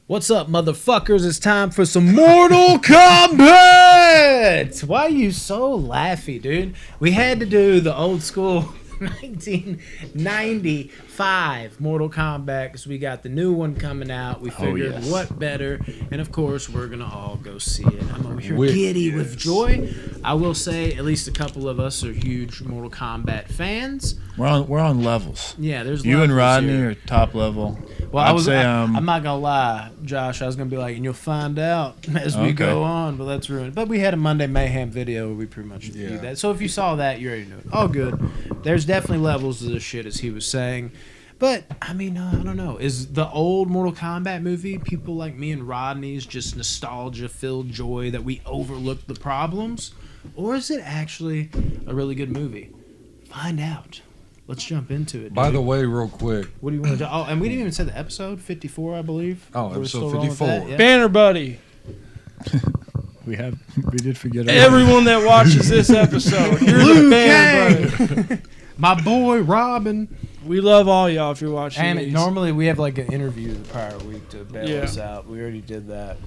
What's up, motherfuckers? It's time for some Mortal Kombat! Why are you so laughy, dude? We had to do the old school 1995 Mortal Kombat because we got the new one coming out. We figured what better, and of course we're gonna all go see it. I'm over here giddy with joy. I will say at least a couple of us are huge Mortal Kombat fans. We're on levels. Yeah, there's you levels and Rodney here. are top level. Well, I'm not gonna lie, Josh. I was gonna be like, and you'll find out as we go on, but that's ruined. But we had a Monday Mayhem video where we pretty much reviewed that. So if you saw that, you already knew it. All good. There's definitely levels to this shit, as he was saying. But I mean, I don't know. Is the old Mortal Kombat movie people like me and Rodney's just nostalgia-filled joy that we overlooked the problems, or is it actually a really good movie? Find out. Let's jump into it. By the way, real quick. What do you want to do? Oh, and we didn't even say the episode, 54, I believe. Oh, episode 54. Yeah. Banter Buddy. We did forget Everyone that watches this episode, you're the Banter Buddy. My boy, Robin. We love all y'all if you're watching these. Normally we have like an interview the prior week to bail us out. We already did that.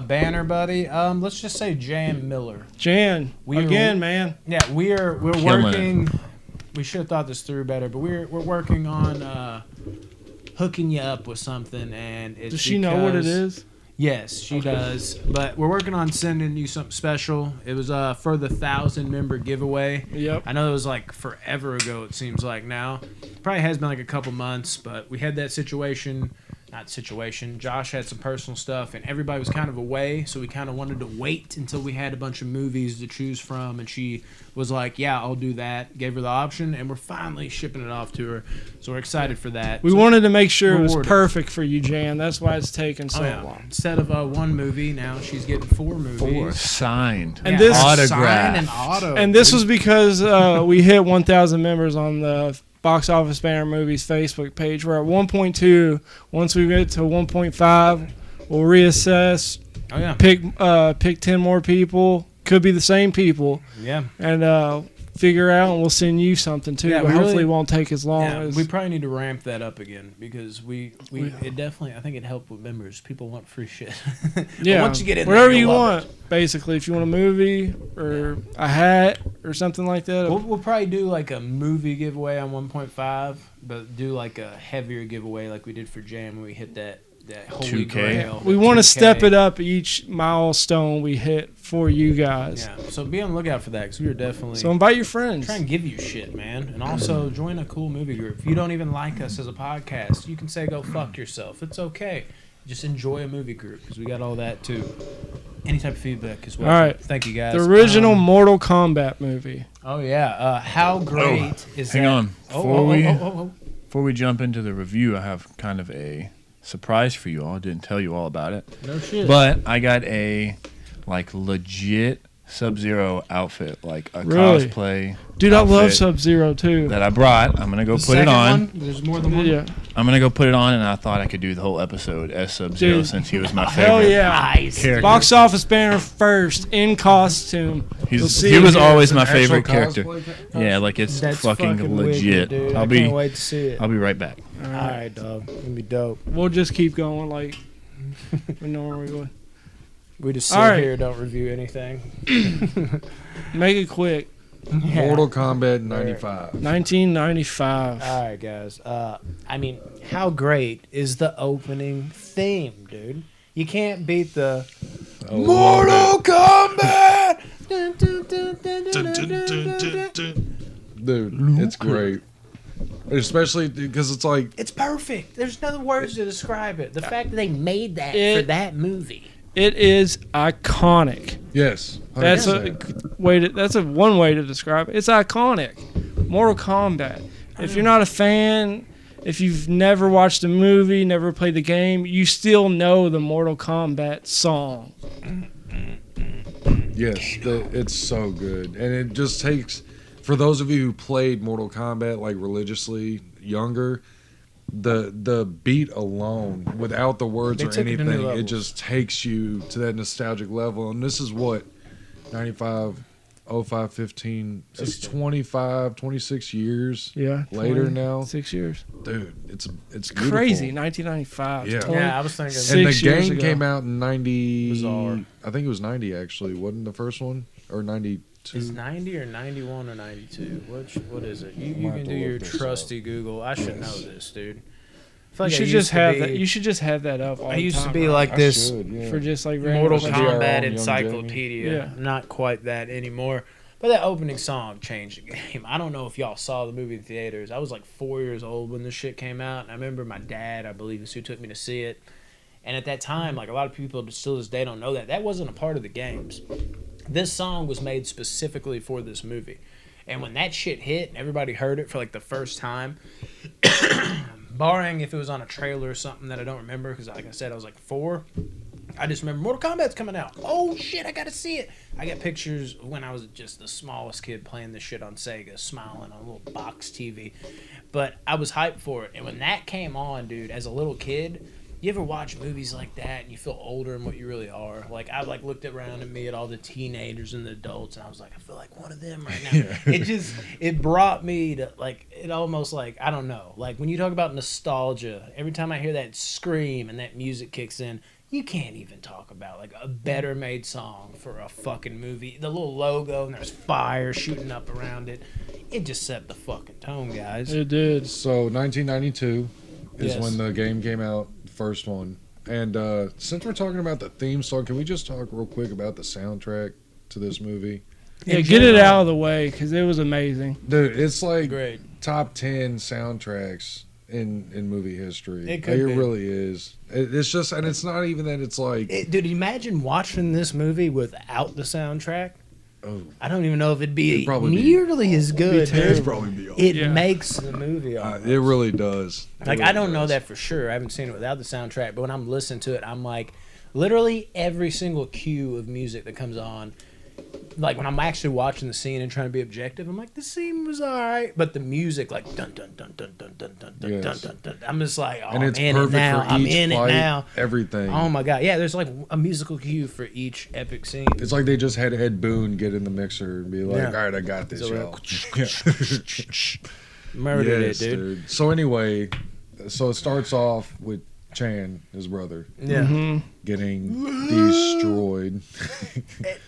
Banner Buddy. Let's just say Jan Miller. Jan, man. Yeah, we're working. We should have thought this through better, but we're working on hooking you up with something, and it's does she know what it is? Yes, she does. But we're working on sending you something special. It was for the 1,000-member giveaway. Yep. I know it was like forever ago, it seems like now. Probably has been like a couple months, but we had that situation. Not situation. Josh had some personal stuff, and everybody was kind of away, so we kind of wanted to wait until we had a bunch of movies to choose from, and she was like, yeah, I'll do that. Gave her the option, and we're finally shipping it off to her, so we're excited for that. We wanted to make sure it was perfect for you, Jan. That's why it's taken so long. Instead of one movie, now she's getting 4 movies. 4 signed. And this autographed. Signed and auto. And this was because we hit 1,000 members on the Box Office Banner Movies Facebook page. We're at 1.2. Once we get to 1.5, we'll reassess. Oh yeah. Pick 10 more people. Could be the same people. Yeah. And figure out, and we'll send you something too. Yeah, but hopefully it won't take as long. Yeah, we probably need to ramp that up again because it definitely, I think it helped with members. People want free shit. Yeah. Once you get in whatever there, you want. Basically, if you want a movie or a hat or something like that. We'll probably do like a movie giveaway on 1.5, but do like a heavier giveaway like we did for Jam when we hit that holy 2K. grail. We want to step it up each milestone we hit for you guys. Yeah, so be on the lookout for that because we were definitely. So invite your friends. Try and give you shit, man, and also join a cool movie group. If you don't even like us as a podcast, you can say go fuck yourself. It's okay. Just enjoy a movie group because we got all that too. Any type of feedback as well. All right. Thank you guys. The original Mortal Kombat movie. Oh yeah. How great is that? Hang on. Before we jump into the review, I have kind of a surprise for you all. I didn't tell you all about it. No shit. But I got a legit Sub-Zero outfit, like a Really? cosplay. Dude, I love outfit Sub-Zero too. that I brought. I'm gonna go put it on. There's more than one. Yeah. I'm gonna go put it on, and I thought I could do the whole episode as Sub-Zero Dude. since he was my favorite. Hell yeah. Nice. character. Box Office Banner first in costume. You'll see He it was here. always my Actual favorite character. cosplay? Yeah, like it's That's fucking legit. Wicked, dude. I'll I be can't wait to see it. I'll be right back. All All right. right, dog. It's gonna be dope. We'll just keep going like we normally would. We just sit All right. here, don't review anything. Make it quick. Mortal Kombat 95. 1995. All right, guys. I mean, how great is the opening theme, dude? You can't beat the Mortal Kombat. Dude, it's great. Especially because it's like... It's perfect. There's no words to describe it. The fact that they made that It- for that movie. It is iconic. Yes. That's 100%. that's a one way to describe it. It's iconic. Mortal Kombat. If you're not a fan, if you've never watched the movie, never played the game, you still know the Mortal Kombat song. Yes, it's so good. And it just takes... For those of you who played Mortal Kombat like religiously younger, the beat alone, without the words They or took it to new anything, it levels. just takes you to that nostalgic level. And this is what, 95, 05, 15. It's 25, 26 years Yeah. later now. 6 years. Dude, it's Crazy. beautiful. 1995. Yeah. Yeah, I was thinking. And the 6 years game ago. came out in 90. Bizarre. I think it was 90 actually. Wasn't the first one? Or 92? Is 90 or 91 or 92? What is it? You might have can to do your look this trusty Google. I should know this, dude. I feel You like I should used just to have be- that. You should just have that up all I the used to time, be right? like I this should, yeah. for just like Mortal Should be our own Kombat young encyclopedia. Yeah. Not quite that anymore. But that opening song changed the game. I don't know if y'all saw the movie in theaters. I was like 4 years old when this shit came out. And I remember my dad, I believe, is who took me to see it. And at that time, like a lot of people still to this day don't know that. That wasn't a part of the games. This song was made specifically for this movie. And when that shit hit and everybody heard it for like the first time, barring if it was on a trailer or something that I don't remember, because like I said, I was like 4. I just remember Mortal Kombat's coming out. Oh shit, I gotta see it. I got pictures when I was just the smallest kid playing this shit on Sega, smiling on a little box TV. But I was hyped for it. And when that came on, dude, as a little kid, you ever watch movies like that and you feel older than what you really are? Like I looked around at me at all the teenagers and the adults, and I was like, I feel like one of them right now. It brought me to like, it almost like, I don't know, like when you talk about nostalgia, every time I hear that scream and that music kicks in, you can't even talk about like a better made song for a fucking movie. The little logo and there's fire shooting up around it. It just set the fucking tone, guys. It did. So 1992 is Yes. when the game came out, the first one. And since we're talking about the theme song, can we just talk real quick about the soundtrack to this movie? Yeah, get it out of the way because it was amazing. Dude, it's like Great. top 10 soundtracks in movie history. It could be. really is. It's just, and it's not even that it's like, Dude, imagine watching this movie without the soundtrack. oh, I don't even know if it'd be It'd probably be- nearly as good. it's probably beyond. It Yeah. makes the movie almost. It really does. It Like, really I don't know does. that for sure. I haven't seen it without the soundtrack, but when I'm listening to it, I'm like, literally every single cue of music that comes on, like when I'm actually watching the scene and trying to be objective, I'm like, the scene was alright, but the music, like dun dun dun dun dun dun dun dun Yes. dun dun dun. I'm just like, oh, And it's I'm in it perfect now. for I'm each in fight, it now. everything. Oh my god, yeah. There's like a musical cue for each epic scene. It's like they just had Ed Boon get in the mixer and be like, Yeah. all right, I got this, So, y'all. Murdered Yes, it, dude. So anyway, so it starts off with Chan, his brother, Yeah. Mm-hmm. getting destroyed.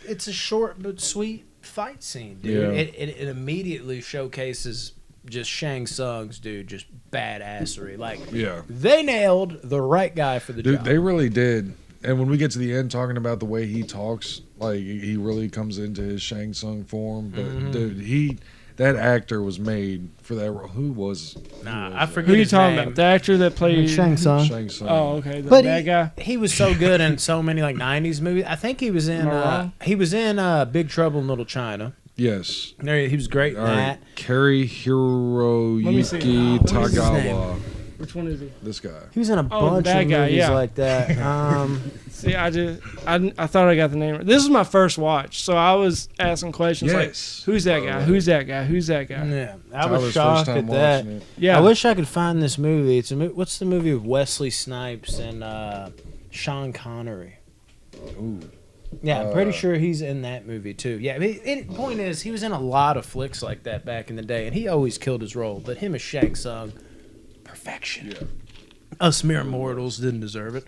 It's a short but sweet fight scene, dude. Yeah. It immediately showcases just Shang Tsung's, dude, just badassery. Like, Yeah. they nailed the right guy for the Dude, job. they really did. And when we get to the end talking about the way he talks, like he really comes into his Shang Tsung form. But Mm-hmm. dude, that actor was made for that role. Who was I forget Who are you his talking name. about? The actor that played Tsung. Shang Tsung. Oh, okay. The But bad guy. he was so good in so many like '90s movies. I think he was in. Am I wrong? He was in Big Trouble in Little China. Yes. He was great in All right. that. Kerry me see. Hiroyuki What is his Tagawa. Which one is he? This guy. He was in a Oh, the bunch bad of guy, movies yeah. like that. See, I thought I got the name. This is my first watch, so I was asking questions like, Yes. "Who's that guy? Who's that guy? Who's that guy?" Yeah, I Tyler's was shocked at that. watching it. Yeah, I wish I could find this movie. It's what's the movie with Wesley Snipes and Sean Connery? Ooh. Yeah, I'm pretty sure he's in that movie too. Yeah, point is, he was in a lot of flicks like that back in the day, and he always killed his role. But him as Shang Tsung, perfection. Yeah. Us mere mortals didn't deserve it.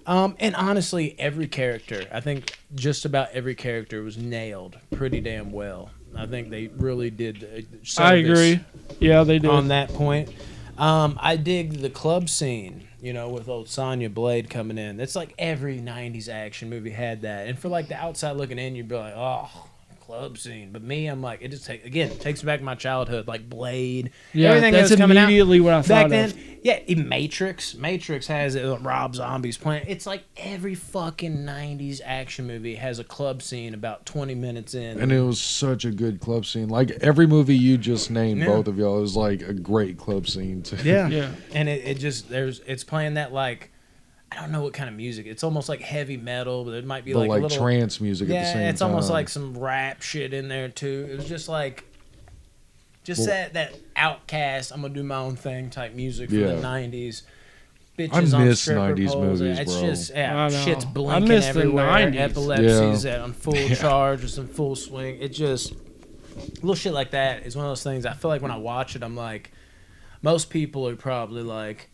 And honestly, every character, I think just about every character was nailed pretty damn well. I think they really did. I agree. Yeah, they did. On that point. I dig the club scene, with old Sonya Blade coming in. That's like every 90s action movie had that. And for like the outside looking in, you'd be like, oh, club scene. But me, I'm like, it just takes me back to my childhood, like Blade. Yeah, everything that's that was coming out immediately what I back thought then. of. Yeah, Matrix has it. Rob Zombie's playing. It's like every fucking 90s action movie has a club scene about 20 minutes in. And it was such a good club scene. Like every movie you just named, Yeah. both of y'all, is like a great club scene too. Yeah. And it's playing that like, I don't know what kind of music. It's almost like heavy metal, but it might be The like a little trance music at the same time. Yeah, it's almost like some rap shit in there too. It was just like, that Outcast, I'm gonna do my own thing type music from Yeah. the '90s. bitches I on miss stripper 90s poles. movies, It's bro. just I know. shit's I blinking miss the everywhere. 90s. Epilepsy's on full charge, just in full swing. It just little shit like that is one of those things. I feel like when I watch it, I'm like, most people are probably like,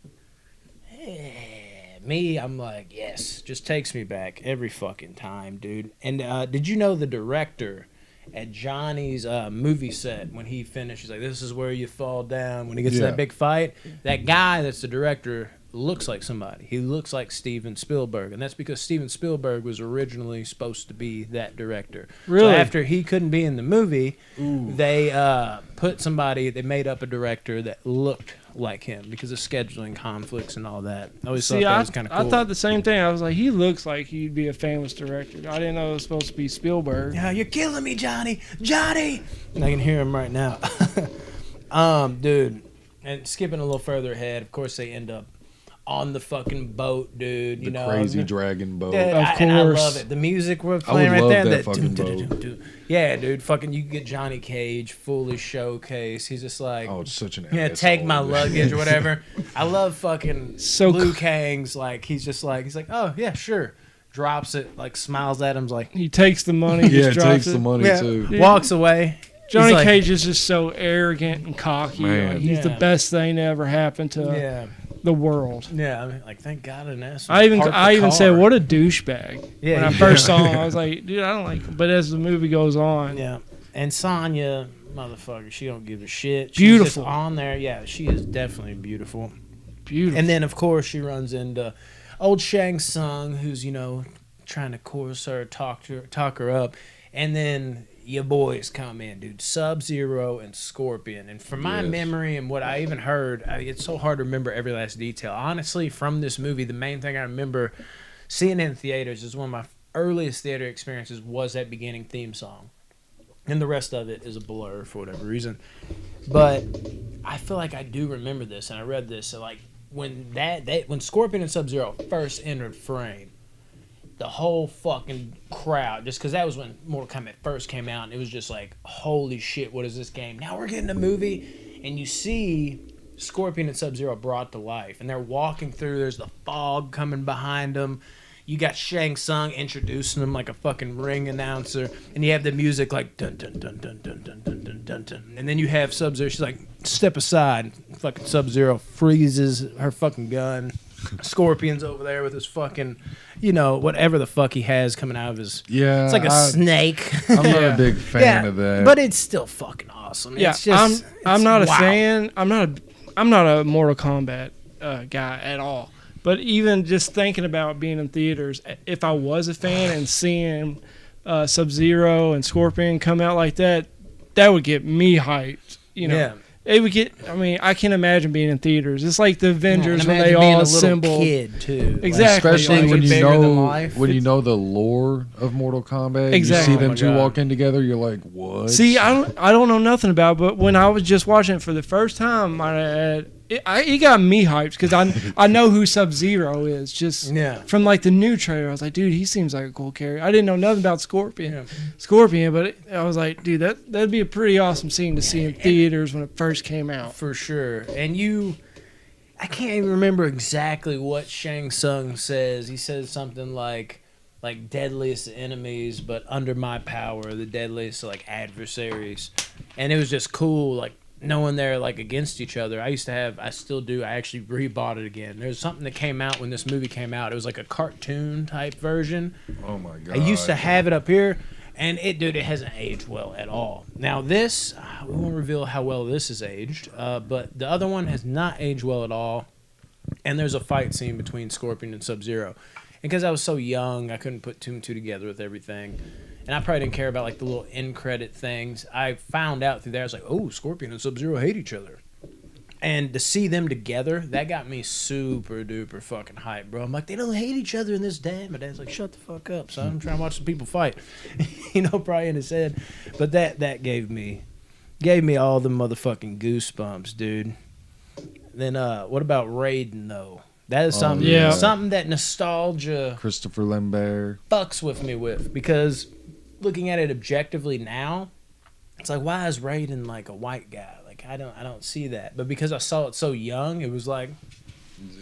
me. I'm like, yes, just takes me back every fucking time, dude. And did you know the director at Johnny's movie set, when he finished, he's like, this is where you fall down when he gets to that big fight? That guy that's the director looks like somebody. He looks like Steven Spielberg, and that's because Steven Spielberg was originally supposed to be that director. Really? So after he couldn't be in the movie, they they made up a director that looked like him because of scheduling conflicts and all that. I always thought that was kind of cool. I thought the same thing. I was like, he looks like he'd be a famous director. I didn't know it was supposed to be Spielberg. Yeah, you're killing me, Johnny. Johnny! And I can hear him right now. Dude, and skipping a little further ahead, of course they end up on the fucking boat, dude. The crazy dragon boat. Dude, Of course. and I love it. The music we're playing right love there. that fucking boat. Yeah, dude. Fucking, you get Johnny Cage fully showcase. He's just like, Oh, it's such an yeah, asshole. take my luggage or whatever. I love fucking So Liu Kang's like, he's like, oh yeah, sure. Drops it, like smiles at him, like, He takes the money, Yeah, just drops takes it. the money yeah, too. walks away. Johnny He's like, Cage is just so arrogant and cocky. Man. Like, he's the Yeah. best thing to ever happen to Yeah, the world. yeah. I mean, like, thank God an asshole. I even parked the said, car. what a douchebag. Yeah, when I yeah. first saw him, I was like, dude, I don't like him. But as the movie goes on, Yeah, and Sonya, motherfucker, she don't give a shit. She's Beautiful. just on there. Yeah, she is definitely beautiful. beautiful. And then, of course, she runs into old Shang Tsung, who's, trying to coerce her, talk her up. And then your boys come in, dude. Sub-Zero and Scorpion. And from my memory and what I even heard, it's so hard to remember every last detail. Honestly, from this movie, the main thing I remember seeing in theaters is one of my earliest theater experiences was that beginning theme song. And the rest of it is a blur for whatever reason. But I feel like I do remember this, and I read this. So, like, when Scorpion and Sub-Zero first entered frame, the whole fucking crowd, just because that was when Mortal Kombat first came out, and it was just like, holy shit, what is this game? Now we're getting a movie, and you see Scorpion and Sub-Zero brought to life, and they're walking through, there's the fog coming behind them. You got Shang Tsung introducing them like a fucking ring announcer, and you have the music like dun dun dun dun dun dun dun dun dun dun, and then you have Sub-Zero. She's like, step aside. Fucking Sub-Zero freezes her fucking gun. Scorpion's over there with his fucking, whatever the fuck he has coming out of his. Yeah, it's like a snake. I'm not a big fan of that. But it's still fucking awesome. Yeah, it's just, I'm not a wow. fan. I'm not a Mortal Kombat guy at all. But even just thinking about being in theaters, if I was a fan and seeing Sub-Zero and Scorpion come out like that, that would get me hyped. Yeah. It would get. I mean, I can't imagine being in theaters. It's like the Avengers when they being all a assemble. little kid too. Exactly. Especially Like, when you bigger than know life. the lore of Mortal Kombat. Exactly. You see Oh them my two God. walking together, you're like, what? See, I don't know nothing about it, but when I was just watching it for the first time, it got me hyped because I know who Sub-Zero is just from like the new trailer. I was like, dude, he seems like a cool character. I didn't know nothing about Scorpion, but I was like, dude, that'd be a pretty awesome scene to see in theaters when it first came out. For sure. And I can't even remember exactly what Shang Tsung says. He says something like deadliest enemies, but under my power, the deadliest like adversaries. And it was just cool, like knowing they're like against each other. I still do. I actually rebought it again. There's something that came out when this movie came out. It was like a cartoon type version. Oh my God. I used to have it up here, and it hasn't aged well at all. Now this, we won't reveal how well this is aged, but the other one has not aged well at all. And there's a fight scene between Scorpion and Sub-Zero. And because I was so young, I couldn't put two and two together with everything. And I probably didn't care about like the little end credit things. I found out through there, I was like, oh, Scorpion and Sub-Zero hate each other. And to see them together, that got me super duper fucking hyped, bro. I'm like, they don't hate each other in this damn. My dad's like, shut the fuck up, son. I'm trying to watch some people fight. Probably in his head. But that gave me all the motherfucking goosebumps, dude. Then what about Raiden though? That is something something that nostalgia Christopher Lambert fucks with me with, because looking at it objectively now, it's like, why is Raiden like a white guy? Like I don't see that. But because I saw it so young, it was like,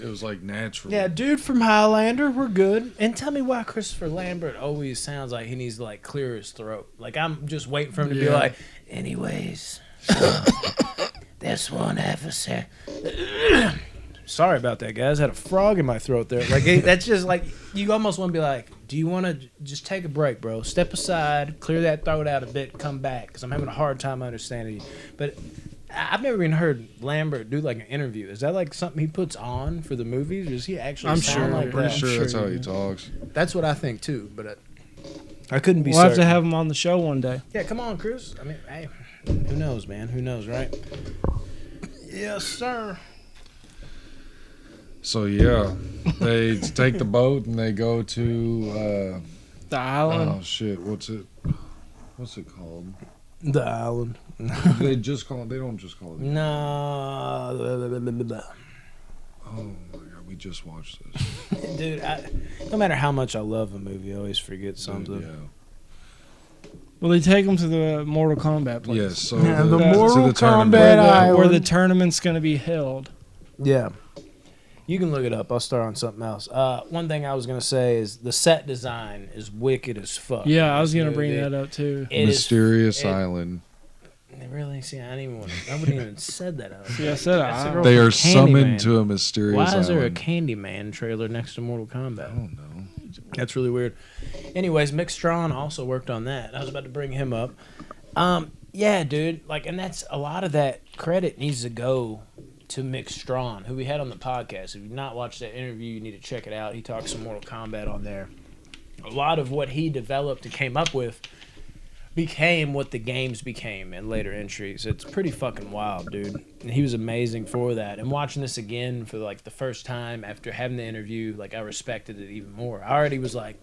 It was like natural. Yeah, dude from Highlander, we're good. And tell me why Christopher Lambert always sounds like he needs to like clear his throat. Like I'm just waiting for him to be like, anyways, this one officer. Sorry about that, guys. I had a frog in my throat there. Like that's just like you almost want to be like, do you want to just take a break, bro? Step aside, clear that throat out a bit, come back, because I'm having a hard time understanding you. But I've never even heard Lambert do like an interview. Is that like something he puts on for the movies? Or does he actually sound like that? Pretty sure that's how he talks. That's what I think too, but I couldn't be We'll certain. have to have him on the show one day. Yeah, come on, Chris. I mean, hey, who knows, man? Who knows, right? Yes, sir. So yeah, they take the boat and they go to The island. oh shit, what's it called? The island. They just call it. They don't just call it. No. Oh my god, we just watched this. Dude, no matter how much I love a movie, I always forget something. Dude, yeah. Well, they take him to the Mortal Kombat place. Yes, so Yeah, the to Mortal the tournament. Kombat Island. Where the tournament's going to be held. Yeah. You can look it up. I'll start on something else. One thing I was going to say is the set design is wicked as fuck. Yeah, I was going to bring that up too. Mysterious Island. Really? See, I didn't even nobody even said that. See, I said I. They are Candyman. summoned to a mysterious Why island. is there a Candyman trailer next to Mortal Kombat? I don't know. That's really weird. Anyways, Mick Strawn also worked on that. I was about to bring him up. Yeah, dude. Like, and that's a lot of that credit needs to go to Mick Strawn, who we had on the podcast. If you've not watched that interview, you need to check it out. He talks some Mortal Kombat on there. A lot of what he developed and came up with became what the games became in later entries. It's pretty fucking wild, dude. And he was amazing for that. And watching this again for like the first time after having the interview, like I respected it even more. I already was like,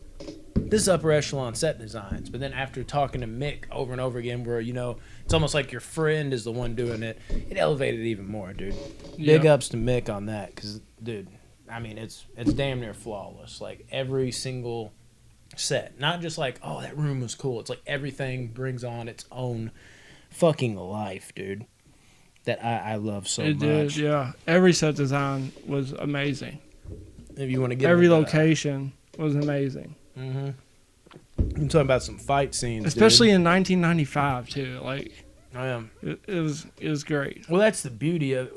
this is upper echelon set designs. But then after talking to Mick over and over again, where, you know, it's almost like your friend is the one doing it, it elevated it even more, dude. Big ups to Mick on that, because, dude, I mean, it's damn near flawless. Like, every single set. Not just like, oh, that room was cool. It's like everything brings on its own fucking life, dude. That I love so much. It did, yeah. Every set design was amazing. If you want to get every location was amazing. Mm-hmm. I'm talking about some fight scenes, especially dude. in 1995 too. Like, I am. It was great. Well, that's the beauty of it.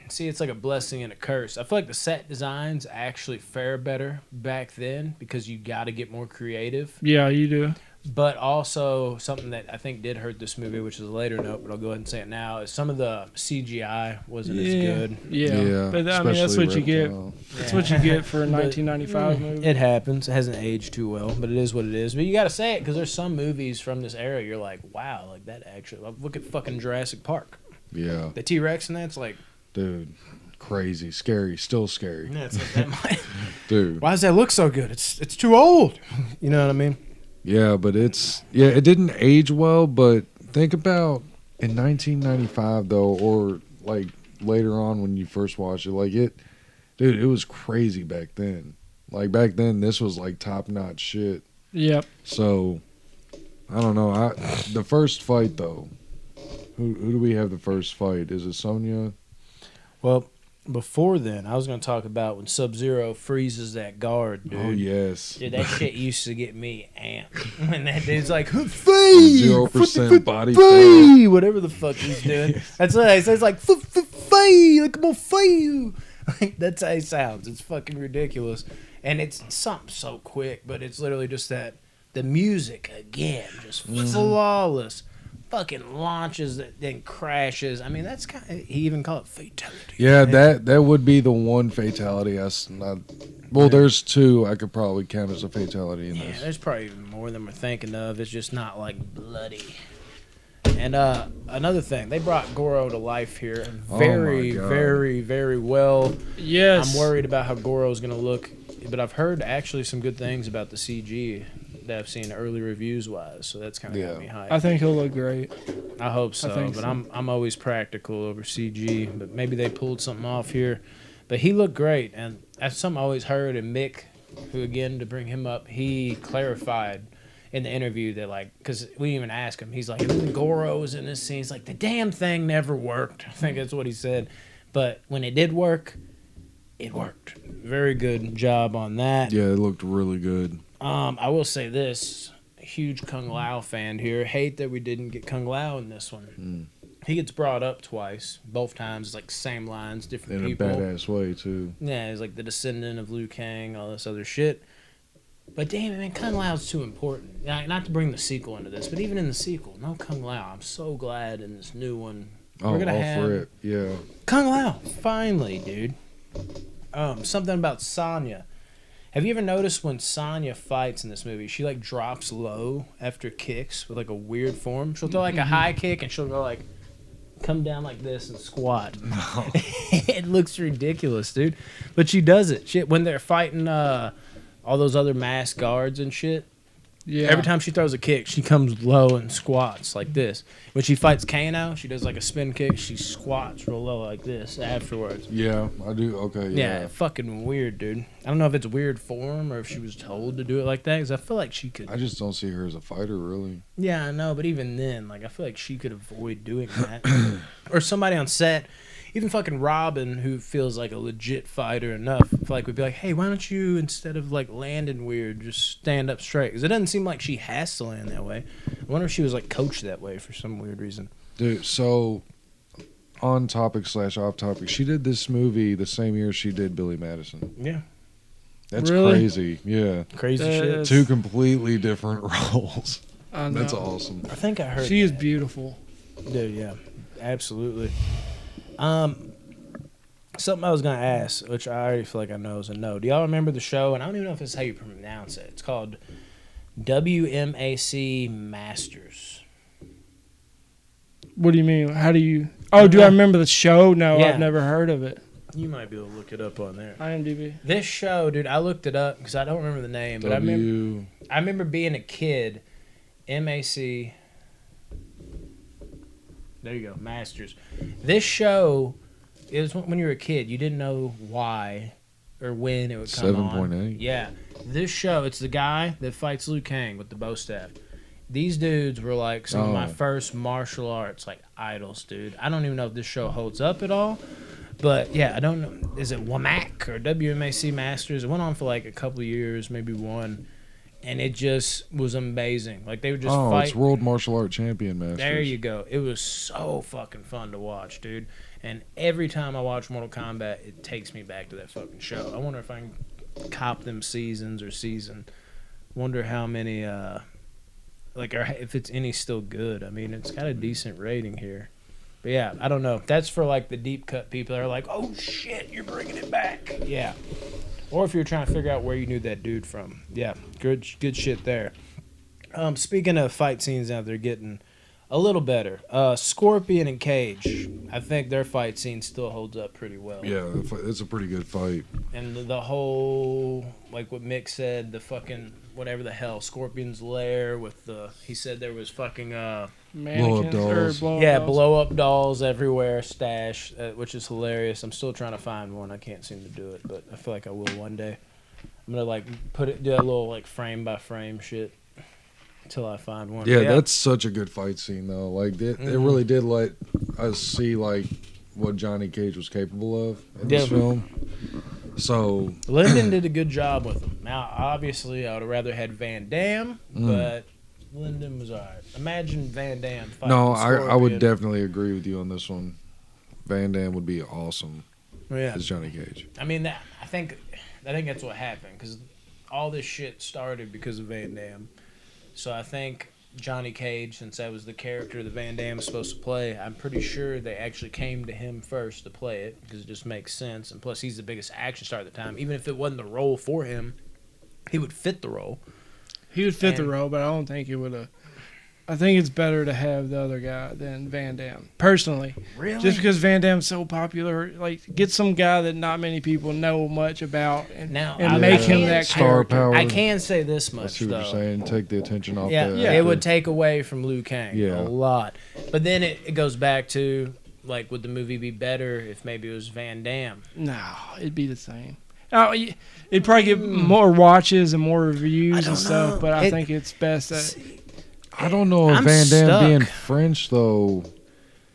See, it's like a blessing and a curse. I feel like the set designs actually fare better back then because you got to get more creative. Yeah, you do. But also something that I think did hurt this movie, which is a later note, but I'll go ahead and say it now, is some of the CGI wasn't as good. Yeah. But I mean, that's what you get. That's what you get for a 1995 movie. It happens. It hasn't aged too well, but it is what it is. But you got to say it because there's some movies from this era you're like, wow, like that actually. Like, look at fucking Jurassic Park. Yeah. The T-Rex and that's like. Dude, crazy, scary, still scary. Yeah, it's like that might. Dude. Why does that look so good? It's too old. You know what I mean? Yeah, but it didn't age well, but think about in 1995 though, or like later on when you first watched it, like it was crazy back then. Like back then this was like top-notch shit. Yep. So I don't know. The first fight though. Who do we have the first fight? Is it Sonya? Well, before then, I was going to talk about when Sub-Zero freezes that guard, dude. Oh, yes. Dude, that shit used to get me amped. When that dude's like, 0% body fat. Whatever the fuck he's doing. That's what he says, like, like, come on, fight. Like, that's how he sounds. It's fucking ridiculous. And it's something so quick, but it's literally just that, the music, again, just flawless. Fucking launches that then crashes. I mean, that's kind of, he even called it fatality. Yeah, that would be the one fatality. There's two I could probably count as a fatality in this. There's probably even more than we're thinking of. It's just not like bloody. And another thing, they brought Goro to life here very, very, very well. Yes. I'm worried about how Goro's going to look, but I've heard actually some good things about the CG that I've seen early reviews wise, so that's kind of got me hyped. I think he'll look great. I hope so, but I'm always practical over CG, but maybe they pulled something off here. But he looked great, and that's something I always heard. And Mick, who again to bring him up, he clarified in the interview that like, because we even asked him, he's like, Goro was in this scene. He's like, the damn thing never worked. I think that's what he said. But when it did work, it worked. Very good job on that. Yeah, it looked really good. I will say this. Huge Kung Lao fan here. Hate that we didn't get Kung Lao in this one. He gets brought up twice. Both times, it's like same lines, different people. In a badass way, too. Yeah, he's like the descendant of Liu Kang, all this other shit. But damn it, man, Kung Lao's too important. Not to bring the sequel into this, but even in the sequel, no Kung Lao. I'm so glad in this new one. Oh, we're gonna all have for it. Yeah. Kung Lao, finally, dude. Something about Sonya. Have you ever noticed when Sonya fights in this movie, she like drops low after kicks with like a weird form? She'll throw like a high kick and she'll go like come down like this and squat. No. It looks ridiculous, dude. But she does it. Shit, when they're fighting all those other masked guards and shit. Yeah. Every time she throws a kick, she comes low and squats like this. When she fights Kano, she does like a spin kick. She squats real low like this afterwards. Yeah, I do. Okay, yeah. Fucking weird, dude. I don't know if it's weird form or if she was told to do it like that, because I feel like she could. I just don't see her as a fighter, really. Yeah, I know, but even then, like, I feel like she could avoid doing that. Or somebody on set. Even fucking Robin, who feels like a legit fighter enough, I feel like would be like, hey, why don't you, instead of like landing weird, just stand up straight? Because it doesn't seem like she has to land that way. I wonder if she was like coached that way for some weird reason. Dude, so on topic / off topic, she did this movie the same year she did Billy Madison. Yeah. That's really? Crazy. Yeah. Crazy shit. Two completely different roles. I know. That's awesome. I think I heard she is beautiful. Dude, yeah. Absolutely. Something I was gonna ask, which I already feel like I know is a no. Do y'all remember the show? And I don't even know if this is how you pronounce it. It's called WMAC Masters. What do you mean? How do you? Oh, do I remember the show? No, Yeah. I've never heard of it. You might be able to look it up on there. IMDb. This show, dude, I looked it up because I don't remember the name, but I remember being a kid. MAC. There you go, Masters. This show is when you were a kid. You didn't know why or when it would come 7.8. Yeah. This show, it's the guy that fights Liu Kang with the bow staff. These dudes were like some of my first martial arts like idols, dude. I don't even know if this show holds up at all. But yeah, I don't know. Is it WMAC or WMAC Masters? It went on for like a couple of years, maybe one. And it just was amazing. Like, they would just fight. It's World Martial Art Champion Masters. There you go. It was so fucking fun to watch, dude. And every time I watch Mortal Kombat, it takes me back to that fucking show. I wonder if I can cop them seasons or season. Wonder how many, or if it's any still good. I mean, it's got a decent rating here. But yeah, I don't know. That's for like the deep cut people that are like, oh shit, you're bringing it back. Yeah. Or if you're trying to figure out where you knew that dude from. Yeah, good shit there. Speaking of fight scenes now, they're getting a little better. Scorpion and Cage, I think their fight scene still holds up pretty well. Yeah, it's a pretty good fight. And the whole, like what Mick said, the fucking, whatever the hell, Scorpion's lair with he said there was fucking, mannequins blow up dolls everywhere, stash, which is hilarious. I'm still trying to find one. I can't seem to do it, but I feel like I will one day. I'm gonna like do that little like frame by frame shit until I find one. Yeah, that's such a good fight scene though. Like it really did let us see like what Johnny Cage was capable of in this film. So Lyndon did a good job with him. Now, obviously, I would have rather had Van Damme, but Lyndon was alright. Imagine Van Damme fighting Scorpion. I would definitely agree with you on this one. Van Damme would be awesome as Johnny Cage. I mean, I think that's what happened, because all this shit started because of Van Damme. So I think Johnny Cage, since that was the character that Van Damme was supposed to play, I'm pretty sure they actually came to him first to play it, because it just makes sense. And plus, he's the biggest action star at the time. Even if it wasn't the role for him, he would fit the role. He would fit the role, but I don't think it would have. I think it's better to have the other guy than Van Damme, personally. Really? Just because Van Damme's so popular, like, get some guy that not many people know much about and make him that star character. power. I can say this much, though. That's what you're saying. Take the attention off that. Yeah, it would take away from Liu Kang a lot. But then it goes back to, like, would the movie be better if maybe it was Van Damme? No, it'd be the same. Oh, it'd probably get more watches and more reviews and stuff, but I think it's best that... I don't know if Van Damme being French, though,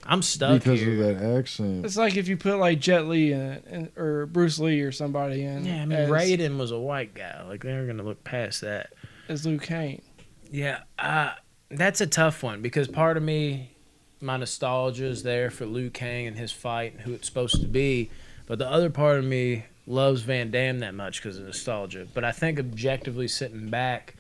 I'm stuck because here. of that accent. It's like if you put like Jet Li in it, or Bruce Lee or somebody in. Yeah, I mean, Raiden was a white guy. Like, they're going to look past that. As Liu Kang. Yeah, that's a tough one because part of me, my nostalgia is there for Liu Kang and his fight and who it's supposed to be. But the other part of me loves Van Damme that much because of nostalgia. But I think objectively sitting back,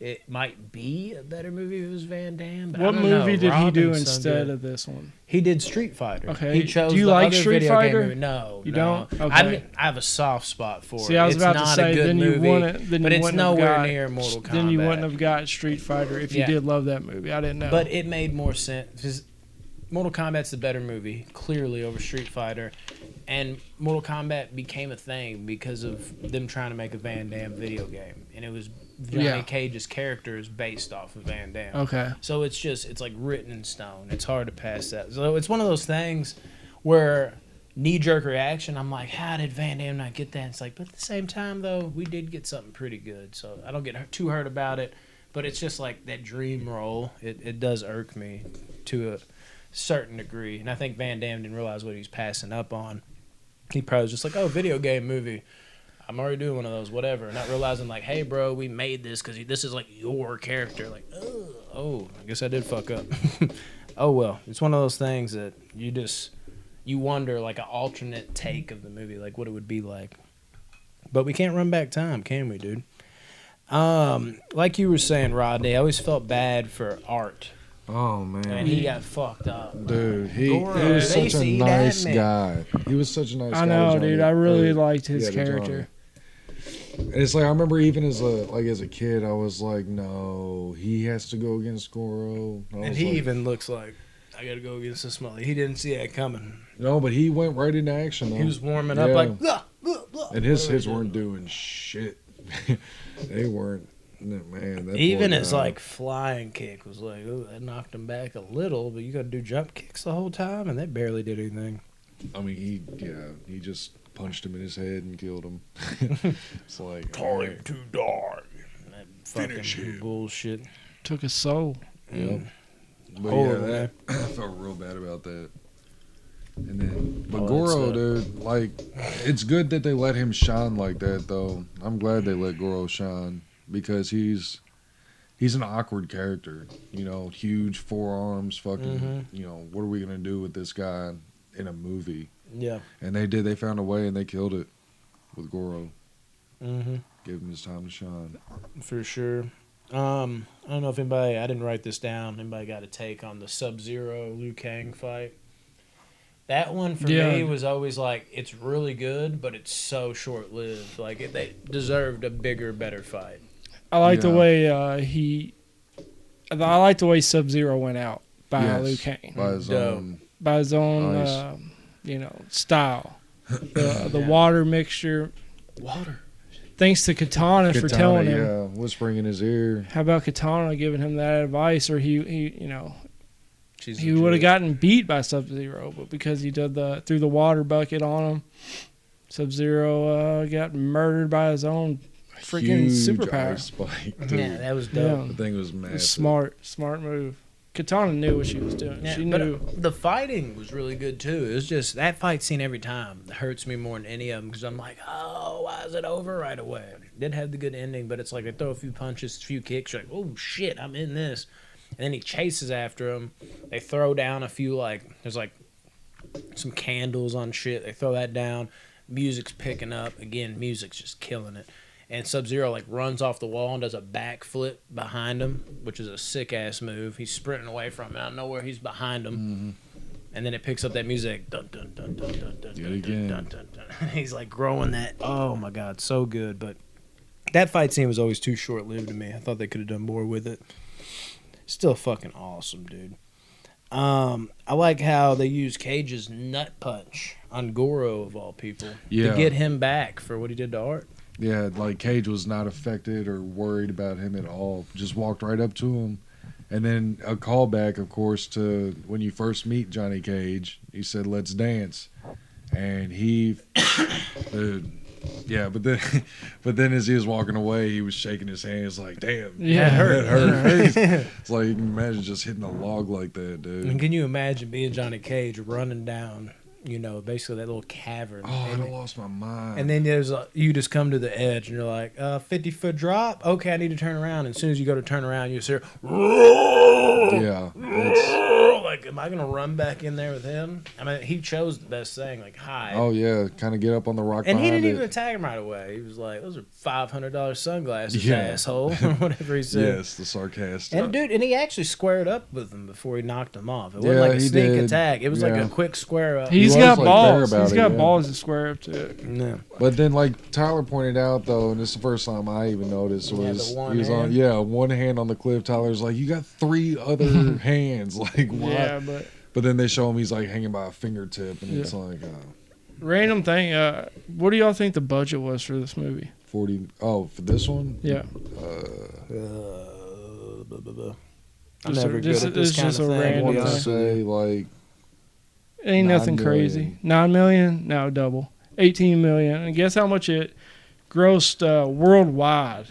it might be a better movie if it was Van Damme. But What movie did he do instead of this one? He did Street Fighter. Okay. He chose Do you the like other Street video game Fighter? movie. No, You no. don't? Okay. I have a soft spot for it. See, I was It's about to not say, a good then you movie, wouldn't. Then but you it's wouldn't have nowhere got, near Mortal Kombat. Then you wouldn't have got Street Fighter if you did love that movie. I didn't know. But it made more sense because Mortal Kombat's the better movie, clearly over Street Fighter, and Mortal Kombat became a thing because of them trying to make a Van Damme video game, and it was Johnny Cage's character is based off of Van Damme. Okay. So it's like written in stone. It's hard to pass that. So it's one of those things where knee-jerk reaction, I'm like, how did Van Damme not get that? It's like, but at the same time, though, we did get something pretty good. So I don't get too hurt about it. But it's just like that dream role. It does irk me to a certain degree. And I think Van Damme didn't realize what he was passing up on. He probably was just like, oh, video game movie. I'm already doing one of those, whatever. Not realizing, like, hey, bro, we made this because this is, like, your character. Like, oh, I guess I did fuck up. Oh, well. It's one of those things that you wonder, like, an alternate take of the movie, like, what it would be like. But we can't run back time, can we, dude? Like you were saying, Rodney, I always felt bad for Art. Oh, man. And he got fucked up. Dude, he Goro, was they such a used to eat nice at me. guy. He was such a nice guy. I know, Johnny. dude. I really Like, liked his yeah, Johnny. character. And it's like I remember even as a kid, I was like, no, he has to go against Goro. And he even looks like, I got to go against this Smiley. He didn't see that coming. No, but he went right into action. Though. He was warming up like, blah, blah, blah. And his hits weren't doing shit. They weren't. Man, that even poor his guy. like flying kick was like, oh, that knocked him back a little, but you got to do jump kicks the whole time, and that barely did anything. I mean, he just punched him in his head and killed him. It's like Time to die. That Finish fucking him. bullshit. Took his soul. Yep. But Horrible, yeah, I felt real bad about that. And then, but Oh, Goro, that's, dude, like, it's good that they let him shine like that, though. I'm glad they let Goro shine because he's an awkward character. You know, huge forearms, fucking. You know, what are we gonna do with this guy in a movie? Yeah. And they did. They found a way, and they killed it with Goro. Mm-hmm. Gave him his time to shine. For sure. I don't know if anybody, I didn't write this down, anybody got a take on the Sub-Zero Liu Kang fight. That one for me was always like, it's really good, but it's so short-lived. Like, they deserved a bigger, better fight. I like the way I like the way Sub-Zero went out by Liu Kang. By his own. By his own, style. The water mixture. Water. Thanks to Katana for telling him. Yeah, whispering in his ear. How about Katana giving him that advice, or he He would have gotten beat by Sub-Zero, but because he threw the water bucket on him, Sub-Zero got murdered by his own freaking superpower. Ice spike, dude. Yeah, that was dope. The thing was massive. Smart move. Katana knew what she was doing. Yeah, she but knew. the fighting was really good too. It was just that fight scene every time hurts me more than any of them because I'm like, oh, why is it over right away? Did have the good ending, but it's like they throw a few punches, a few kicks. You're like, oh shit, I'm in this. And then he chases after him. They throw down a few there's some candles on shit. They throw that down. Music's picking up again. Music's just killing it. And Sub-Zero runs off the wall and does a backflip behind him, which is a sick ass move. He's sprinting away from him. I don't know where he's behind him. Mm-hmm. And then it picks up that music. Dun dun dun dun dun dun dun dun dun dun dun. He's growing that. Oh my god, so good. But that fight scene was always too short lived to me. I thought they could have done more with it. Still fucking awesome, dude. I like how they used Cage's nut punch on Goro of all people to get him back for what he did to Art. Yeah, Cage was not affected or worried about him at all. Just walked right up to him. And then a callback, of course, to when you first meet Johnny Cage. He said, let's dance. And he, dude, Yeah, but then as he was walking away, he was shaking his hands like, "Damn, Yeah, that hurt." It's like you can imagine just hitting a log like that, dude. And can you imagine being Johnny Cage running down, basically that little cavern? Oh, I'd have lost my mind. And then you just come to the edge, and you're like, 50-foot drop? Okay, I need to turn around. And as soon as you go to turn around, you hear, yeah, like, am I going to run back in there with him? I mean, he chose the best thing, like, hide. oh yeah, kind of get up on the rock. And he behind didn't even it. attack him right away. He was like, those are $500 sunglasses, Yeah. asshole, or whatever he said. Yes, the sarcastic. And he actually squared up with him before he knocked him off. It Yeah, wasn't like a he sneak did. attack. It was like Yeah. a quick square up. He's He got was, like, fair balls. about He's it, got yeah. balls to square up to it. No. But then, like Tyler pointed out, though, and this is the first time I even noticed, was the one he was on, hand. one hand on the cliff. Tyler's like, you got 3 other hands, like what? Yeah, but But then they show him he's like hanging by a fingertip, and it's like random thing. What do y'all think the budget was for this movie? 40. Oh, for this one, Yeah, I'm Just a- never just- good at this it's kind just of a thing. I random want to be to honest with you. say like ain't 9 nothing crazy. million. 9 million, now double. 18 million. And guess how much it grossed worldwide?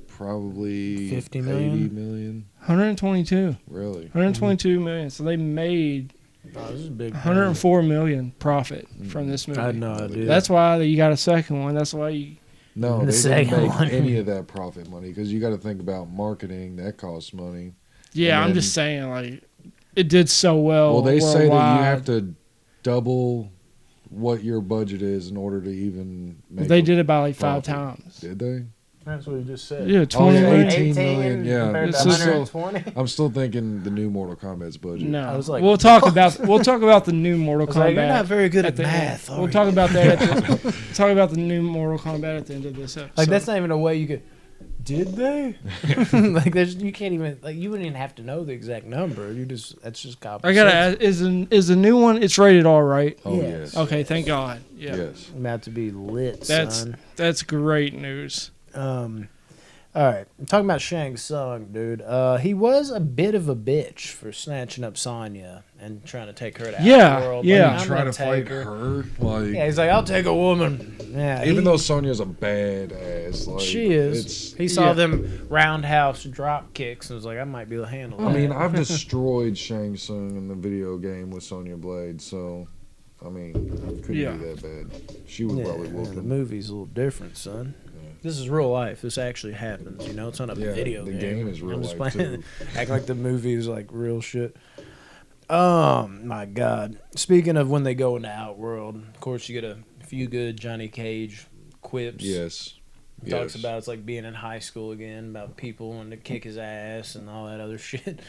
probably 50 million? 80 million. 122. Really? 122 million. So they made Oh, this is a big. 104 million profit from this movie. I had no idea. That's why you got a second one. That's why you. No, The they second didn't make one. any of that profit money because you got to think about marketing. That costs money. Yeah, And I'm then- just saying, like, it did so well. Well, they say that you worldwide. have to double what your budget is in order to even make. They a did it by like 5 profit. times. Did they? That's what he just said. Yeah, Oh, 20 yeah, million. 18 million. Yeah, compared to It's just- 120. I'm still thinking the new Mortal Kombat's budget. No, I was like, we'll talk about the new Mortal I was like, Kombat. you're not very good at the math. end. are We'll you? talk about that. Talk about the new Mortal Kombat at the end of this episode. Like that's not even a way you could. Did they? Like you can't even you wouldn't even have to know the exact number. That's just copy. I gotta ask, is the new one? It's rated R, right? Oh Yes. yes. Okay, thank God. Yeah, Yes. About to be lit, that's son. that's great news. All right, I'm talking about Shang's Tsung, dude. He was a bit of a bitch for snatching up Sonya and trying to take her to Yeah, Outworld. yeah. Like, I'm Trying gonna to fight take her. Like, Yeah, he's like, I'll take a woman. Yeah, even though Sonya's a badass, like she is. It's, He saw yeah. them roundhouse drop kicks and was like, I might be able to handle I that. mean, I've destroyed Shang Tsung in the video game with Sonya Blade, so I mean, it couldn't Yeah. be that bad. She would probably whoop the him. movie's a little different, son. This is real life. This actually happens. It's not a Yeah, video the game. game is real I'm just life, playing, too. acting like the movie is like real shit. My God. Speaking of when they go into Outworld, of course you get a few good Johnny Cage quips. Yes. He talks Yes. about it's like being in high school again, about people wanting to kick his ass and all that other shit.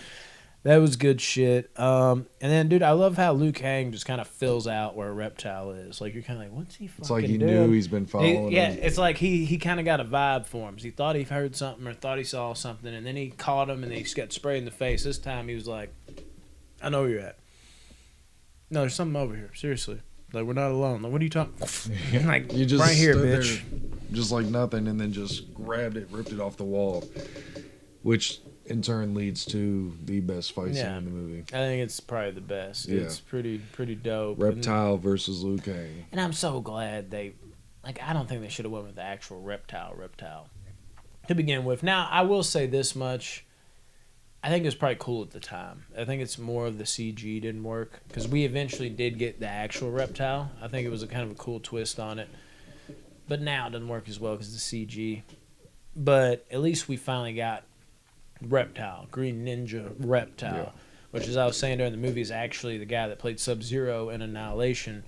That was good shit. And then, dude, I love how Liu Kang just kind of fills out where Reptile is. Like, you're kind of like, what's he fucking It's like he doing? knew he's been following Yeah, him. it's like he kind of got a vibe for him. He thought he heard something or thought he saw something, and then he caught him, and then he just got sprayed in the face. This time he was like, I know where you're at. No, there's something over here. Seriously. Like, we're not alone. Like, what are you talking? Like, You just right here, stood bitch. there just like nothing, and then just grabbed it, ripped it off the wall, which in turn leads to the best fight scene Yeah. in the movie. I think it's probably the best. Yeah. It's pretty dope. Reptile versus Liu Kang. And I'm so glad I don't think they should have went with the actual reptile to begin with. Now, I will say this much. I think it was probably cool at the time. I think it's more of the CG didn't work because we eventually did get the actual reptile. I think it was a kind of a cool twist on it. But now it doesn't work as well because the CG. But at least we finally got Reptile, Green Ninja Reptile, Yeah. which, as I was saying during the movie, is actually the guy that played Sub-Zero in Annihilation,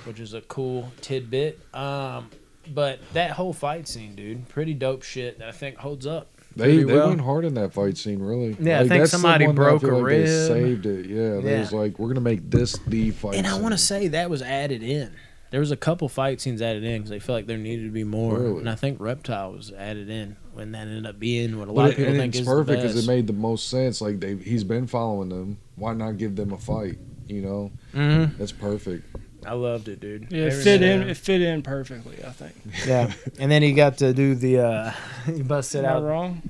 which is a cool tidbit. But that whole fight scene, dude, pretty dope shit that I think holds up. They pretty well. went hard in that fight scene, really. Yeah, I think that's the somebody one that I broke feel a like they rib. saved it. Yeah, they Yeah. was like, we're gonna make this the fight. And I want to scene. say that was added in. There was a couple fight scenes added in because they felt like there needed to be more. Really? And I think Reptile was added in when that ended up being what a lot of people and think it's is perfect the best. it made the most sense. Like he's been following them. Why not give them a fight? Mm-hmm. That's perfect. I loved it, dude. Yeah, it fit in perfectly. I think. Yeah, and then he got to do the he busted Am I out wrong?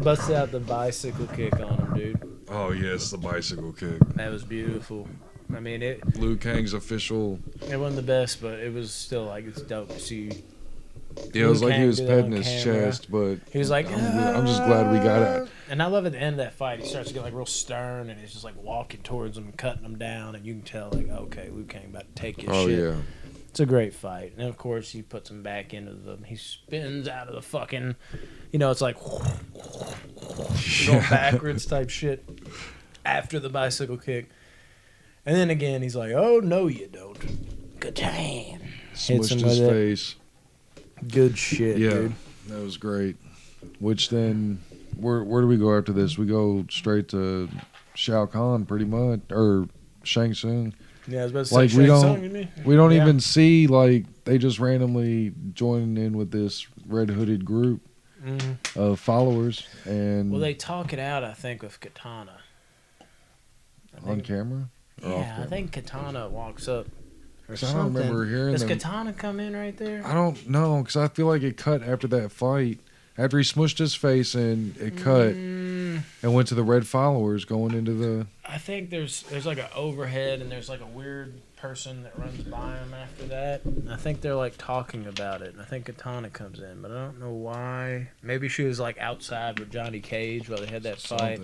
busted out the bicycle kick on him, dude. Oh yes, the bicycle kick. That was beautiful. I mean, it Liu Kang's official. It wasn't the best, but it was still like it's dope to see. Yeah, it was like he was Kang do that petting on his camera. chest, but He was like, I'm just glad we got it. And I love at the end of that fight, he starts to get like real stern, and he's just like walking towards him, cutting him down, and you can tell like, okay, Liu Kang about to take his shit. Yeah. It's a great fight, and of course he puts him back into the. He spins out of the fucking, it's like going backwards type shit after the bicycle kick, and then again he's like, oh no you don't, good time. Smushed his face. Good shit, dude. That was great. Which then, where do we go after this? We go straight to Shao Kahn, pretty much, or Shang Tsung. Yeah, I was about to Like say we don't even see like they just randomly join in with this red hooded group of followers, and they talk it out. I think with Katana on camera. Yeah, I think Katana walks up. Or I something. don't remember hearing Does them. Katana come in right there? I don't know, because I feel like it cut after that fight. After he smushed his face and it cut and went to the red followers going into the... I think there's like an overhead and there's like a weird person that runs by him after that. I think they're like talking about it. And I think Katana comes in, but I don't know why. Maybe she was like outside with Johnny Cage while they had that fight.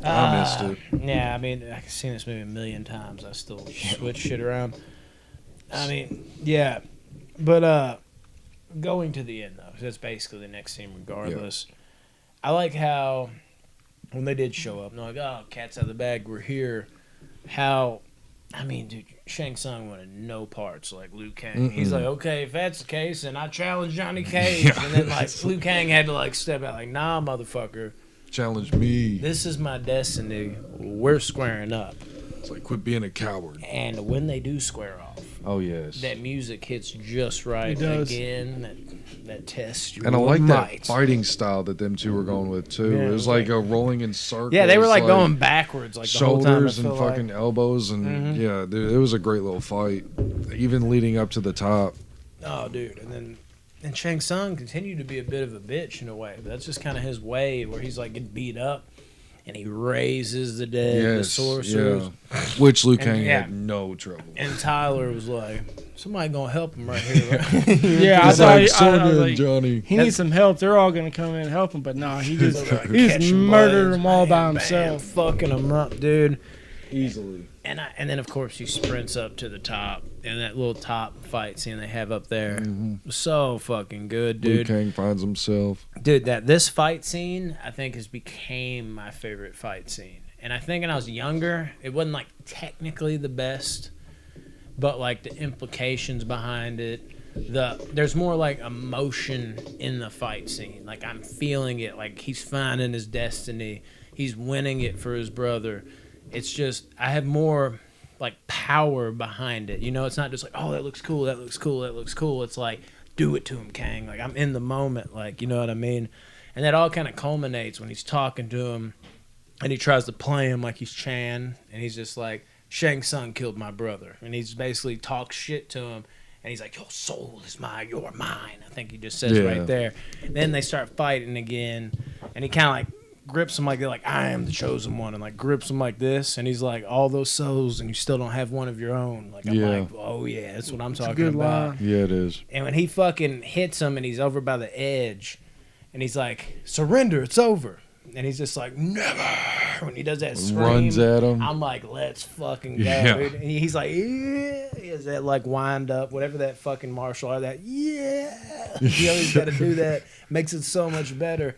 I missed it. Yeah, I mean, I've seen this movie a million times. I still switch shit around. I mean, yeah. But going to the end, though, 'cause that's basically the next scene regardless. Yeah. I like how when they did show up, they're like, oh, cat's out of the bag, we're here. How, I mean, dude, Shang Tsung wanted no parts like Liu Kang. He's like, okay, if that's the case, then I challenge Johnny Cage. And then, like, Liu Kang had to, like, step out, like, nah, motherfucker. Challenge me. This is my destiny. We're squaring up. It's like, quit being a coward. And when they do square off, oh yes, that music hits just right again. That test. And I like that fighting style that them two were going with too. Yeah, it was like a rolling in circles. Yeah, they were like going backwards, like shoulders the whole time, and fucking elbows, and yeah, dude, it was a great little fight, even leading up to the top. Oh, dude, and Shang Tsung continued to be a bit of a bitch in a way, but that's just kind of his way, where he's like getting beat up, and he raises the dead, the sorcerers. Yeah. Which Liu Kang had no trouble. And Tyler was like, somebody gonna help him right here. Right? Yeah, I thought like, Johnny. He needs some help. They're all gonna come in and help him, but nah, he just murdered them all by himself. Fucking them up, dude. Easily. And then of course he sprints up to the top, and that little top fight scene they have up there, so fucking good, dude. Liu Kang finds himself, dude. This fight scene I think has became my favorite fight scene, and I think when I was younger it wasn't like technically the best, but like the implications behind it, there's more like emotion in the fight scene. Like I'm feeling it, like he's finding his destiny, he's winning it for his brother. It's just, I have more, like, power behind it. You know, it's not just like, oh, that looks cool, that looks cool, that looks cool. It's like, do it to him, Kang. Like, I'm in the moment, like, you know what I mean? And that all kind of culminates when he's talking to him, and he tries to play him like he's Chan, and he's just like, Shang Tsung killed my brother. And he's basically talks shit to him, and he's like, your soul is mine, you're mine. I think he just says right there. And then they start fighting again, and he kind of like, grips him like they're like, I am the chosen one, and like grips him like this, and he's like, all those souls and you still don't have one of your own. Like I'm like, oh yeah, that's what I'm talking about. Line. Yeah, it is. And when he fucking hits him and he's over by the edge, and he's like, surrender, it's over. And he's just like, never. When he does that scream, runs at him. I'm like, let's fucking go, dude. And he's like, yeah. He has that like wind up, whatever that fucking martial art, that yeah. You always got to do that. Makes it so much better.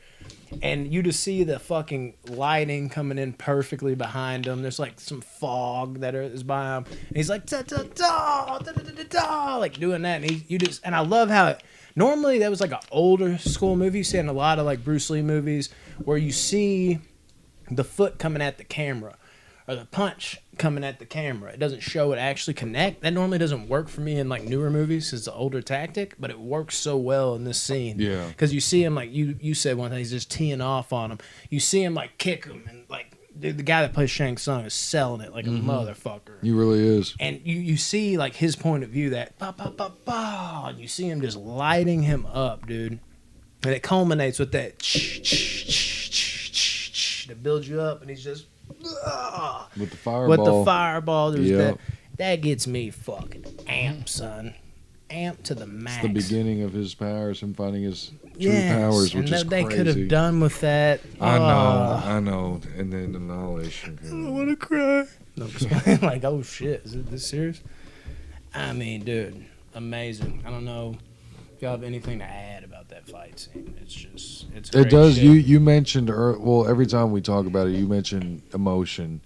And you just see the fucking lighting coming in perfectly behind him. There's like some fog that is by him. And he's like, da da da, da da da da, like doing that. And and I love how normally that was like an older school movie. You see in a lot of like Bruce Lee movies where you see the foot coming at the camera or the punch coming at the camera. It doesn't show it actually connect. That normally doesn't work for me in like newer movies. It's an older tactic, but it works so well in this scene. Yeah. Because you see him like, you said one thing, he's just teeing off on him. You see him like kick him, and like the guy that plays Shang Tsung is selling it like a motherfucker. He really is. And you see like his point of view, that ba ba ba ba, and you see him just lighting him up, dude. And it culminates with that that builds you up, and he's just With the fireball. With the fireball, there's Yep. that gets me fucking amped, son. Amped to the max. It's the beginning of his powers, him finding his true Yes, powers, and which is they crazy. could have done with that. I know. And then Annihilation. I want to cry. No, I'm just playing, like, oh shit, is it this serious? I mean, dude, amazing. I don't know if y'all have anything to add about that fight scene. It's It great does. shit. You mentioned, well, every time we talk about it, you mention emotion.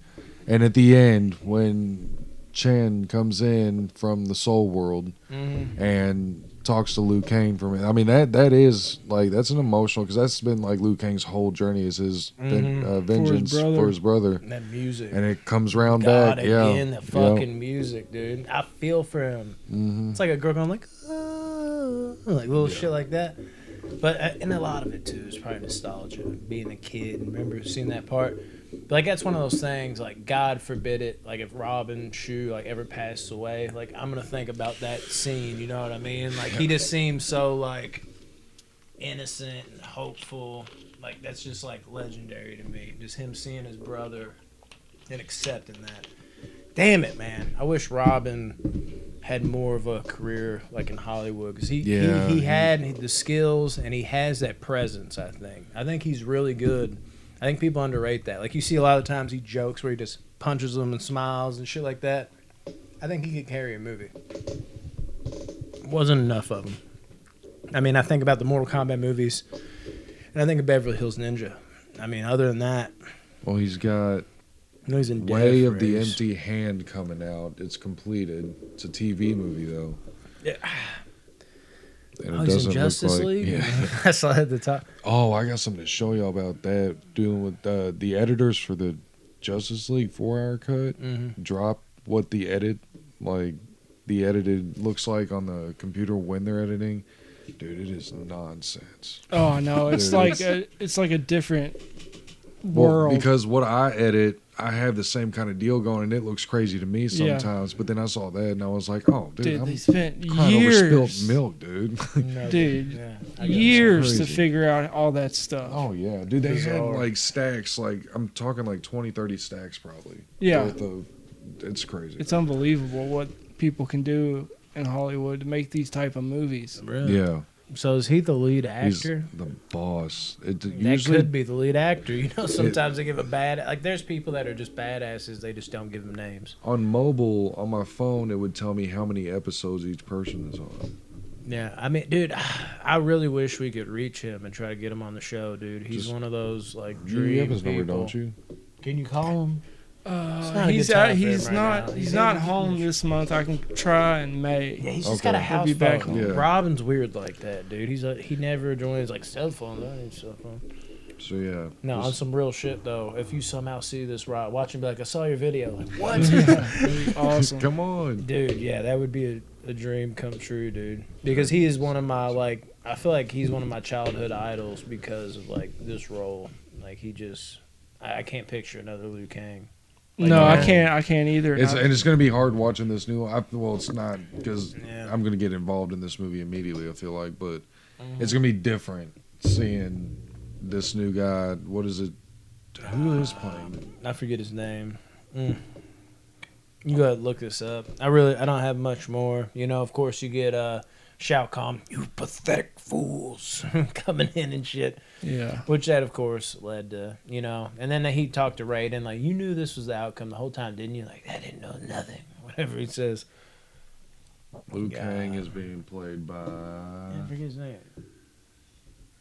And at the end, when Chen comes in from the soul world and talks to Liu Kang from it, I mean, that is, like, that's an emotional, because that's been, like, Liu Kang's whole journey is his vengeance for his brother. And that music. And it comes round God, back. again, Yeah. the fucking music, dude. I feel for him. It's like a girl going like, oh, like little shit like that. But and a lot of it too is probably nostalgia, being a kid. Remember seeing that part? But like that's one of those things. Like God forbid it. Like if Robin Shu like ever passed away, like I'm gonna think about that scene. You know what I mean? Like he just seems so like innocent and hopeful. Like that's just like legendary to me. Just him seeing his brother and accepting that. Damn it, man! I wish Robin had more of a career like in Hollywood because he had the skills and he has that presence. I think he's really good. I think people underrate that. Like you see a lot of times he jokes where he just punches them and smiles and shit like that. I think he could carry a movie. Wasn't enough of them. I mean, I think about the Mortal Kombat movies, and I think of Beverly Hills Ninja. I mean, other than that, Well, he's got no, he's in Way Death of the Race. Empty Hand coming out. It's completed. It's a TV movie, though. Yeah. And Oh, it he's in doesn't Justice look like, League? Yeah. I saw it at the top. Oh, I got something to show y'all about that. Dealing with the editors for the Justice League 4-hour cut. Drop what the edited looks like on the computer when they're editing. Dude, it is nonsense. Oh, I know. It's Dude, it's like a different Well, world. because what I edit, I have the same kind of deal going, and it looks crazy to me sometimes. But then I saw that, and I was like, "Oh, dude, Dude, I'm they spent crying over years, spilt milk, dude." No, dude, yeah, I get it. years to Crazy. figure out all that stuff. Oh yeah, dude, they had Bizarre. like stacks, like I'm talking like 20, 30 stacks probably. Yeah. It's crazy. It's unbelievable what people can do in Hollywood to make these type of movies. Really? Yeah, So is he the lead he's actor? the boss. It That usually could be the lead actor. You know, sometimes they give a bad... Like, there's people that are just badasses. They just don't give them names. on mobile on my phone it would tell me how many episodes each person is on. Yeah, I mean, dude, I really wish we could reach him and try to get him on the show, dude. He's Just- one of those, like, You dream have his number, people. don't you? Can you call him? not a He's good time out, for he's him right not now. he's not home this month. I can try in May. Yeah, he's just Okay. got a He'll house be back phone. home. Yeah. Robin's weird like that, dude. He never joins, like, cell phones. I don't need a cell phone. So yeah. No, on just- some real shit though. If you somehow see this, Rob, watch and be like, I saw your video. Like, what? It'd be awesome. Come on. Dude, yeah, that would be a dream come true, dude. Because he is one of my, like, I feel like he's one of my childhood idols because of, like, this role. Like, he just, I can't picture another Liu Kang. Like, No, I yeah. can't either. It's going to be hard watching this new. Well, it's not because Yeah. I'm going to get involved in this movie immediately. I feel like, but it's going to be different seeing this new guy. What is it? Who is playing? I forget his name. You go ahead and look this up. I don't have much more. You know, of course, you get Shao Kahn, you pathetic fools, coming in and shit. Yeah. Which that, of course, led to, you know. And then he talked to Raiden, like, you knew this was the outcome the whole time, didn't you? Like, I didn't know nothing. Whatever he says. Liu God. Kang is being played by I forget his name.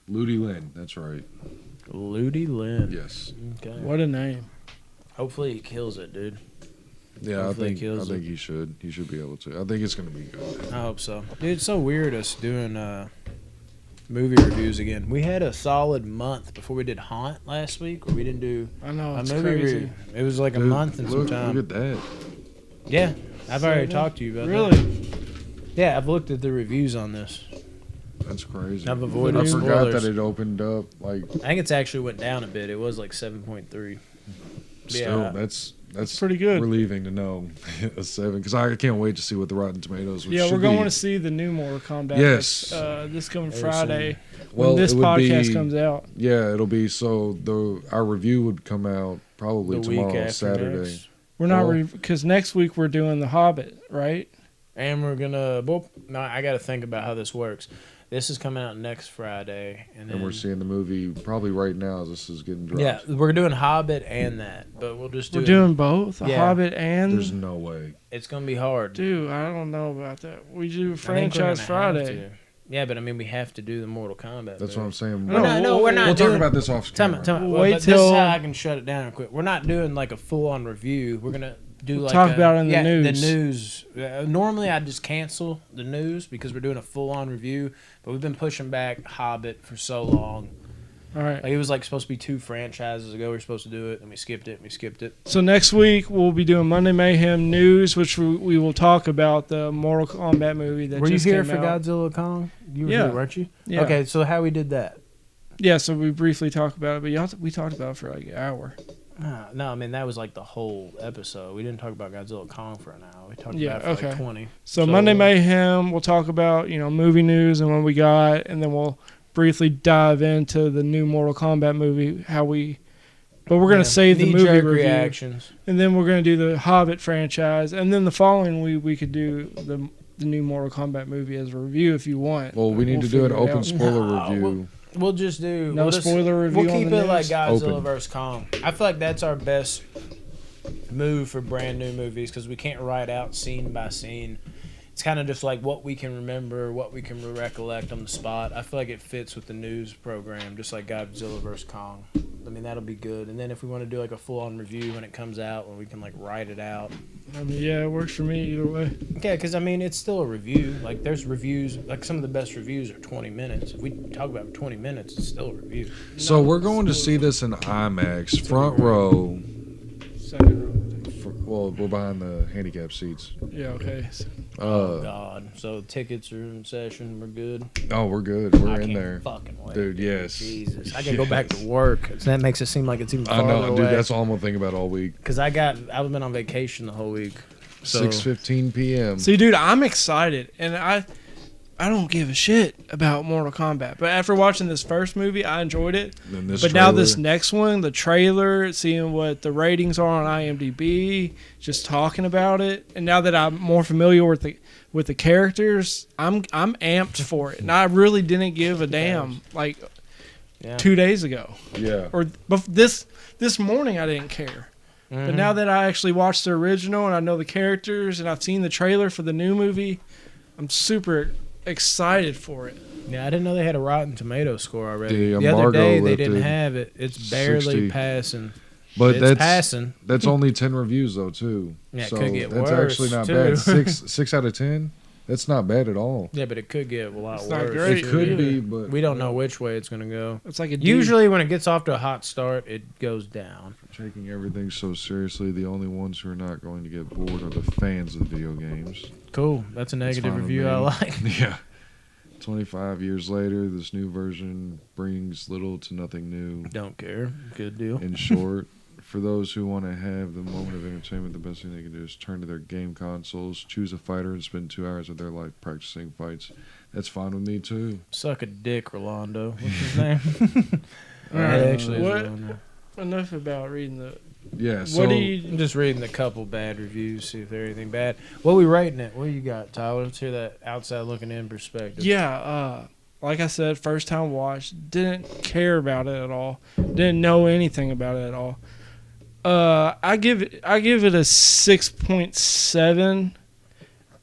Ludi Lin. That's right. Ludi Lin. Yes. Okay. What a name. Hopefully he kills it, dude. Yeah, I Hopefully he think kills it. he should. He should be able to. I think it's going to be good. I hope so. Dude, it's so weird us doing movie reviews again. We had a solid month before we did Haunt last week, where we didn't do I know, a it's movie crazy. review. It was like a Dude, month and some look time. at that. Yeah, I've already So, talked to you about Really? that. Yeah, I've looked at the reviews on this. That's crazy. I've avoided I forgot spoilers. that it opened up. Like, I think it's actually went down a bit. It was like 7.3. still, Yeah. that's pretty good. relieving to know a 7 because I can't wait to see what the Rotten Tomatoes. Which Yeah, we're should going be- to see the new Mortal Kombat. Yes. This coming Very Friday. Well, this it would podcast comes out. Yeah, it'll be our review would come out probably The week tomorrow, after Saturday. next. We're not because next week we're doing The Hobbit, right? And we're gonna. Well, no, I got to think about how this works. This is coming out next Friday, and we're seeing the movie probably right now as this is getting dropped. Yeah, we're doing Hobbit and that, but we'll just do. We're doing both, The Hobbit and. There's no way. It's gonna be hard, dude. I don't know about that. We do Franchise Friday. Yeah, but I mean, we have to do the Mortal Kombat. That's what I'm saying. We're not. We'll talk about this off camera. Wait till this is how I can shut it down quick. We're not doing like a full-on review. We're gonna do talk about it in the news. The news. Normally, I just cancel the news because we're doing a full-on review. But we've been pushing back Hobbit for so long. All right. Like, it was like supposed to be 2 franchises ago. We were supposed to do it, and we skipped it. So next week we'll be doing Monday Mayhem news, which we will talk about the Mortal Kombat movie that just came out. Were you here for Godzilla Kong? You were here, weren't you? Yeah. Okay, so how we did that? Yeah, so we briefly talked about it, but we talked about it for like an hour. No, I mean, that was like the whole episode. We didn't talk about Godzilla Kong for an hour. We talked about it for like 20. So Monday Mayhem, we'll talk about, movie news and what we got, and then we'll briefly dive into the new Mortal Kombat movie, but we're going to save the movie review. Reactions. And then we're going to do the Hobbit franchise, and then the following week we could do the new Mortal Kombat movie as a review if you want. Well, we need to do an open spoiler review. We'll just do spoiler review. We'll keep it like Godzilla vs Kong. I feel like that's our best move for brand new movies because we can't write out scene by scene. It's kind of just like what we can remember, what we can recollect on the spot. I feel like it fits with the news program, just like Godzilla vs Kong. I mean, that'll be good. And then if we want to do like a full-on review when it comes out, when we can like write it out. I mean, yeah, it works for me either way. Yeah, because I mean, it's still a review. Like, there's reviews. Like, some of the best reviews are 20 minutes. If we talk about it for 20 minutes, it's still a review. So we're going to see this in IMAX, front row. Second row. Well, we're behind the handicap seats. Yeah, okay. Oh, God. So tickets are in session. We're good. Oh, we're good. We're in there. Fucking wait. Dude, yes. Jesus. I can go back to work. So that makes it seem like it's even farther I know, away. dude. That's all I'm going to think about all week. Because I've been on vacation the whole week. So. 6:15 p.m. See, dude, I'm excited. And I don't give a shit about Mortal Kombat. But after watching this first movie, I enjoyed it. Now this next one, the trailer, seeing what the ratings are on IMDb, just talking about it, and now that I'm more familiar with the characters, I'm amped for it. And I really didn't give a damn 2 days ago. Yeah. Or this morning I didn't care. Mm-hmm. But now that I actually watched the original and I know the characters and I've seen the trailer for the new movie, I'm super excited for it. Yeah, I didn't know they had a Rotten Tomato score already. The other day they didn't have it. It's barely 60. passing. But it's passing. That's only 10 reviews though too. Yeah, so it could get that's worse. Actually not too. bad. 6 out of 10. That's not bad at all. Yeah, but it could get a lot it's worse. Not great it could be, but we don't know which way it's going to go. It's like usually when it gets off to a hot start, it goes down. Taking everything so seriously, the only ones who are not going to get bored are the fans of video games. Cool. That's a negative review I like. Yeah. 25 years later, this new version brings little to nothing new. Don't care. Good deal. In short, for those who want to have the moment of entertainment, the best thing they can do is turn to their game consoles, choose a fighter, and spend 2 hours of their life practicing fights. That's fine with me, too. Suck a dick, Rolando. What's his name? Enough about reading the... Yeah, so... I'm just reading a couple bad reviews, see if there's anything bad. What are we rating it? What do you got, Tyler? Let's hear that outside looking in perspective. Yeah, like I said, first time watch. Didn't care about it at all. Didn't know anything about it at all. I give it a 6.7.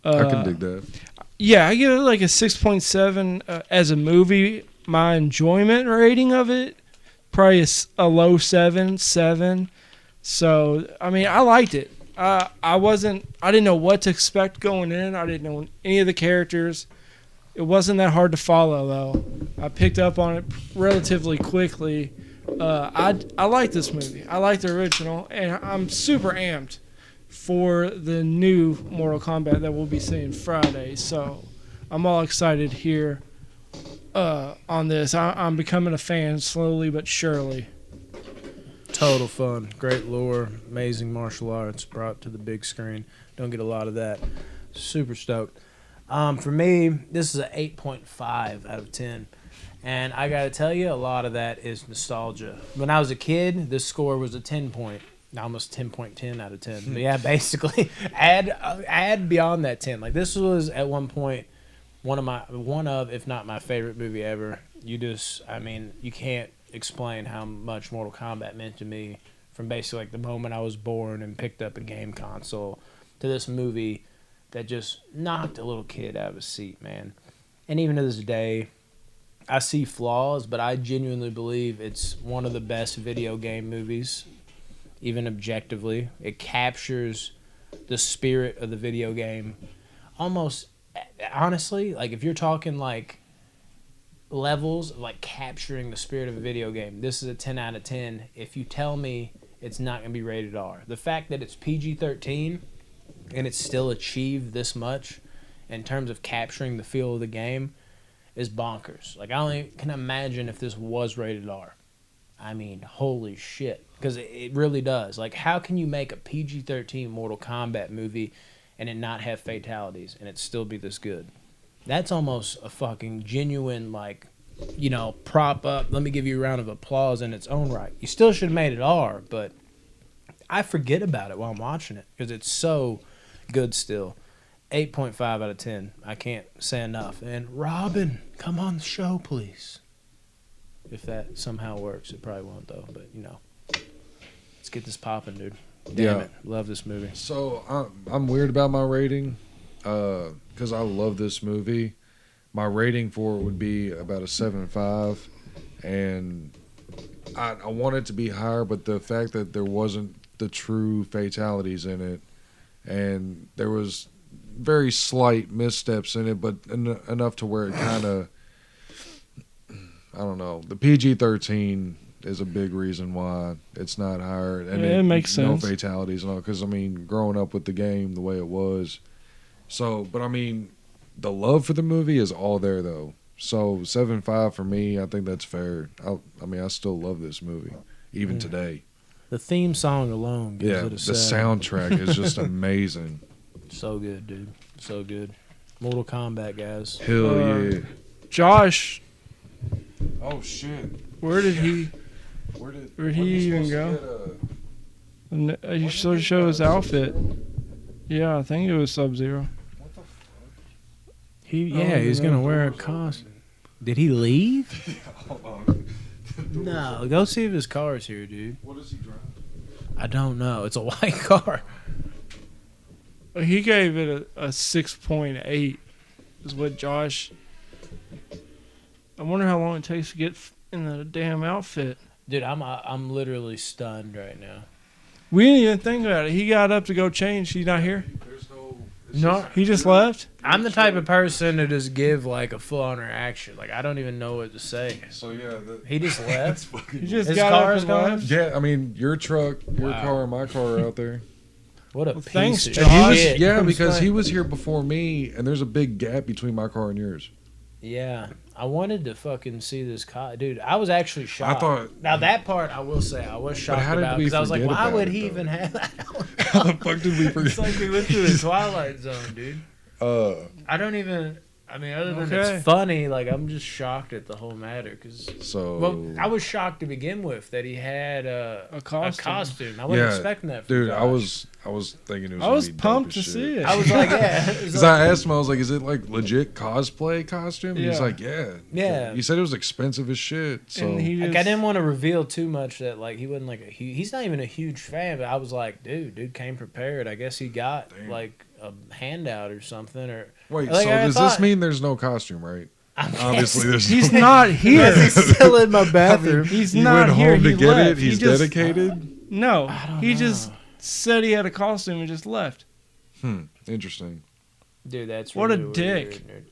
I can dig that. Yeah, I give it like a 6.7 as a movie. My enjoyment rating of it, probably a low 7. So, I mean, I liked it. I didn't know what to expect going in. I didn't know any of the characters. It wasn't that hard to follow, though. I picked up on it relatively quickly. I like this movie. I like the original, and I'm super amped for the new Mortal Kombat that we'll be seeing Friday. So I'm all excited here on this. I'm becoming a fan slowly but surely. Total fun. Great lore. Amazing martial arts brought to the big screen. Don't get a lot of that. Super stoked. For me, this is an 8.5 out of 10. And I got to tell you, a lot of that is nostalgia. When I was a kid, this score was a 10 point, almost 10.10 out of 10. But yeah, basically, add beyond that 10. Like, this was at one point one of, if not my favorite movie ever. You can't explain how much Mortal Kombat meant to me from basically like the moment I was born and picked up a game console to this movie that just knocked a little kid out of his seat, man. And even to this day, I see flaws, but I genuinely believe it's one of the best video game movies, even objectively. It captures the spirit of the video game almost, honestly, like if you're talking like levels of like capturing the spirit of a video game, this is a 10 out of 10 if you tell me it's not going to be rated R. The fact that it's PG-13 and it's still achieved this much in terms of capturing the feel of the game is bonkers. Like, I only can imagine if this was rated R. I mean, holy shit. Because it really does. Like, how can you make a PG-13 Mortal Kombat movie and it not have fatalities and it still be this good? That's almost a fucking genuine, like, prop up. Let me give you a round of applause in its own right. You still should have made it R, but I forget about it while I'm watching it because it's so good still. 8.5 out of 10. I can't say enough. And Robin, come on the show, please. If that somehow works. It probably won't, though. But, let's get this popping, dude. Damn it. Love this movie. So, I'm weird about my rating because I love this movie. My rating for it would be about a 7.5. And I want it to be higher, but the fact that there wasn't the true fatalities in it, and there was very slight missteps in it, but enough to where it kind of, I don't know. The PG-13 is a big reason why it's not higher, and it makes sense. No fatalities and all. Because I mean, growing up with the game the way it was, but I mean, the love for the movie is all there though. So 7.5 for me, I think that's fair. I still love this movie even today. The theme song alone gives it a 7. The soundtrack is just amazing. So good, dude. So good. Mortal Kombat, guys. Hell yeah. Josh. Oh shit. Where did he even go? You sort of show his outfit. Yeah, I think it was Sub-Zero. What the fuck? He's gonna wear a costume. Did he leave? Hold on. No, go see if his car's here, dude. What does he drive? I don't know. It's a white car. He gave it a 6.8 is what Josh. I wonder how long it takes to get in the damn outfit. Dude, I'm literally stunned right now. We didn't even think about it. He got up to go change. He's not here. No, he just left. I'm the type of person to just give like a full on reaction. Like, I don't even know what to say. So yeah, he just left. He just his got car up is and gone. left. Yeah, I mean, your truck, your car, and my car are out there. What a thanks, piece of Josh. shit. Yeah, because he was here before me, and there's a big gap between my car and yours. Yeah, I wanted to fucking see this car, dude. I was actually shocked. I thought. Now that part, I will say, I was shocked how did about we because I was like, forget why about would it, he though? even have that? How the fuck did we forget? It's like we went through the Twilight Zone, dude. I don't even. I mean, other than it's funny, like, I'm just shocked at the whole matter because. So. I was shocked to begin with that he had a costume. I wasn't expecting that. From dude, Josh. I was thinking it was. I was pumped to see it. I was like, yeah. Because I asked him, I was like, "Is it like legit cosplay costume?" And he's like, "Yeah." Yeah. He said it was expensive as shit. So And like, I didn't want to reveal too much that like he wasn't like he's not even a huge fan, but I was like, dude came prepared. I guess he got like a handout or something. Or wait, like, so does this mean there's no costume, right? Obviously, there's. He's not here. He's still in my bathroom. He's he not went here. home to He get left. it. He's dedicated. No, he know. just said he had a costume and just left. Interesting. Dude, that's What a really dick. weird.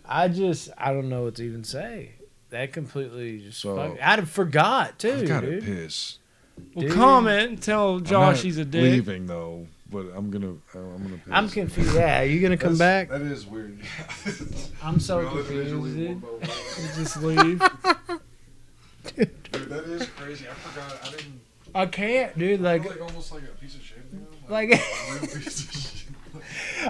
I don't know what to even say. That completely just I forgot too, I've got to dude. piss. Well, Dude. comment and tell Josh I'm not he's a dick. leaving though, but I'm gonna piss. I'm confused. Yeah, are you gonna come back? That is weird. I'm so confused, dude. Just leave. Dude, that is crazy. I forgot. I didn't. I can't, dude. Like almost like a piece of shit. Like,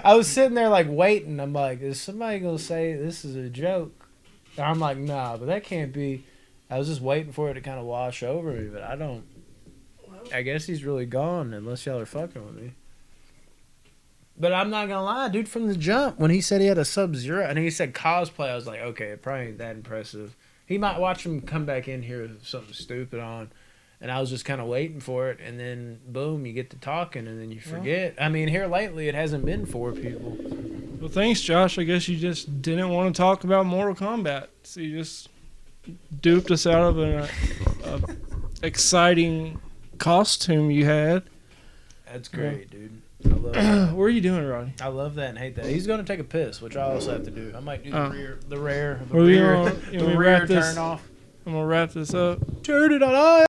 I was sitting there like waiting. I'm like, is somebody gonna say this is a joke? I'm like, nah, but that can't be. I was just waiting for it to kind of wash over me, but I guess he's really gone unless y'all are fucking with me. But I'm not gonna lie, dude, from the jump, when he said he had a Sub-Zero, and he said cosplay, I was like, okay, it probably ain't that impressive. He might watch him come back in here with something stupid on, and I was just kind of waiting for it, and then, boom, you get to talking, and then you forget. I mean, here lately, it hasn't been 4 people. Well, thanks, Josh. I guess you just didn't want to talk about Mortal Kombat, so you just duped us out of an exciting costume you had. That's great, dude. I love that. What are you doing, Rodney? I love that and hate that. He's going to take a piss, which I also have to do. I might do the rear turn off. I'm going to wrap this up. Turn it on.